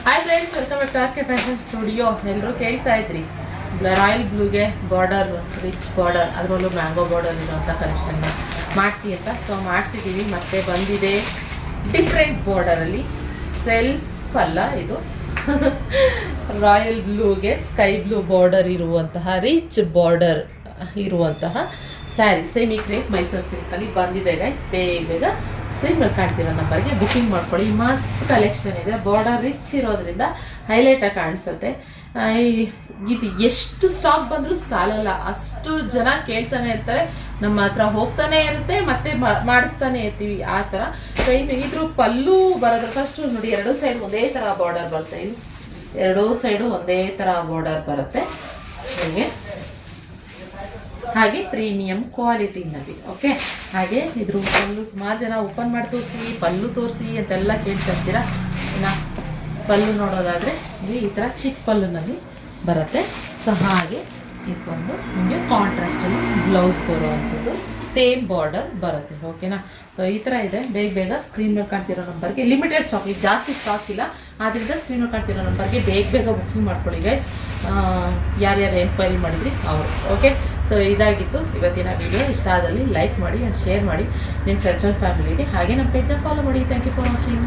Hi friends, welcome back to R K fashion studio. ಎಲ್ಲರೂ ಕೇಳ್ತಾ ಇದ್ರಿ ರಾಯಲ್ ಬ್ಲೂಗೆ ಬಾರ್ಡರ್, ರಿಚ್ ಬಾರ್ಡರ್, ಅದರಲ್ಲೂ ಮ್ಯಾಂಗೋ ಬಾರ್ಡರ್ ಇರುವಂಥ ಕಲೆಕ್ಷನ್ನ ಮಾಡಿಸಿ ಅಂತ. ಸೊ ಮಾಡಿಸಿದ್ದೀವಿ. ಮತ್ತೆ ಬಂದಿದೆ ಡಿಫ್ರೆಂಟ್ ಬಾರ್ಡರಲ್ಲಿ, ಸೆಲ್ಫ್ ಅಲ್ಲ ಇದು ರಾಯಲ್ ಬ್ಲೂಗೆ ಸ್ಕೈ ಬ್ಲೂ ಬಾರ್ಡರ್ ಇರುವಂತಹ ರಿಚ್ ಬಾರ್ಡರ್ ಇರುವಂತಹ ಸ್ಯಾರಿ ಸೆಮಿ ಕ್ರೇಪ್ ಮೈಸೂರು ಸಿಲ್ಕಲ್ಲಿ ಬಂದಿದೆ ಗೈಸ್. ಬೇಗ ಸ್ಕ್ರೀನ್ ಮೇಲೆ ಕಾಣ್ತಿರೋ ನಂಬರ್ಗೆ ಬುಕ್ಕಿಂಗ್ ಮಾಡ್ಕೊಳ್ಳಿ. ಮಸ್ತ್ ಕಲೆಕ್ಷನ್ ಇದೆ. ಬಾರ್ಡರ್ ರಿಚ್ ಇರೋದ್ರಿಂದ ಹೈಲೈಟಾಗಿ ಕಾಣಿಸುತ್ತೆ. ಇದು ಎಷ್ಟು ಸ್ಟಾಕ್ ಬಂದರೂ ಸಾಲಲ್ಲ, ಅಷ್ಟು ಜನ ಕೇಳ್ತಾನೆ ಇರ್ತಾರೆ, ನಮ್ಮ ಹತ್ರ ಹೋಗ್ತಾನೆ ಇರುತ್ತೆ, ಮತ್ತೆ ಮಾಡಿಸ್ತಾನೆ ಇರ್ತೀವಿ ಆ ಥರ. ಸೊ ಇನ್ನು ಇದ್ರ ಪಲ್ಲು ಬರೋದ್ರ ಫಸ್ಟು ನೋಡಿ, ಎರಡೂ ಸೈಡ್ ಒಂದೇ ಥರ ಬಾರ್ಡರ್ ಬರುತ್ತೆ. ಇದು ಎರಡೂ ಸೈಡು ಒಂದೇ ಥರ ಬಾರ್ಡರ್ ಬರುತ್ತೆ ಹೀಗೆ, ಹಾಗೆ ಪ್ರೀಮಿಯಂ ಕ್ವಾಲಿಟಿನಲ್ಲಿ. ಓಕೆ, ಹಾಗೆ ಇದ್ರ ಪಲ್ಲು ಸುಮಾರು ಜನ ಓಪನ್ ಮಾಡಿ ತೋರಿಸಿ, ಪಲ್ಲು ತೋರಿಸಿ ಅಂತೆಲ್ಲ ಕೇಳ್ತಾ ಇರ್ತೀರ. ಇನ್ನು ಪಲ್ಲು ನೋಡೋದಾದರೆ ಇಲ್ಲಿ ಈ ಥರ ಚಿಕ್ಕ ಪಲ್ಲುನಲ್ಲಿ ಬರುತ್ತೆ. ಸೊ ಹಾಗೆ ಇದು ಬಂದು ನಿಮಗೆ ಕಾಂಟ್ರಾಸ್ಟಲ್ಲಿ ಬ್ಲೌಸ್ ಬರುವಂಥದ್ದು, ಸೇಮ್ ಬಾರ್ಡರ್ ಬರುತ್ತೆ. ಓಕೆನಾ? ಸೊ ಈ ಥರ ಇದೆ. ಬೇಗ ಸ್ಕ್ರೀನ್ ಮೇಲೆ ಕಾಣ್ತಿರೋ ನಂಬರ್ಗೆ, ಲಿಮಿಟೆಡ್ ಸ್ಟಾಕ್, ಈಗ ಜಾಸ್ತಿ ಸ್ಟಾಕ್ ಇಲ್ಲ, ಆದ್ದರಿಂದ ಸ್ಕ್ರೀನ್ ಮೇಲೆ ಕಾಣ್ತಿರೋ ನಂಬರ್ಗೆ ಬೇಗ ಬುಕ್ಕಿಂಗ್ ಮಾಡ್ಕೊಳ್ಳಿ ಗೈಸ್. ಯಾರ್ಯಾರು ಎಂಕ್ವೈರಿ ಮಾಡಿದ್ರಿ ಅವರು. ಓಕೆ, ಸೊ ಇದಾಗಿತ್ತು ಇವತ್ತಿನ ವಿಡಿಯೋ. ಇಷ್ಟ ಆದಲ್ಲಿ ಲೈಕ್ ಮಾಡಿ ಆ್ಯಂಡ್ ಶೇರ್ ಮಾಡಿ ನಿಮ್ಮ ಫ್ರೆಂಡ್ಸ್ ಆ್ಯಂಡ್ ಫ್ಯಾಮಿಲಿಗೆ. ಹಾಗೆ ನಮ್ಮ ಪೇಜ್ನ ಫಾಲೋ ಮಾಡಿ. Thank you for watching.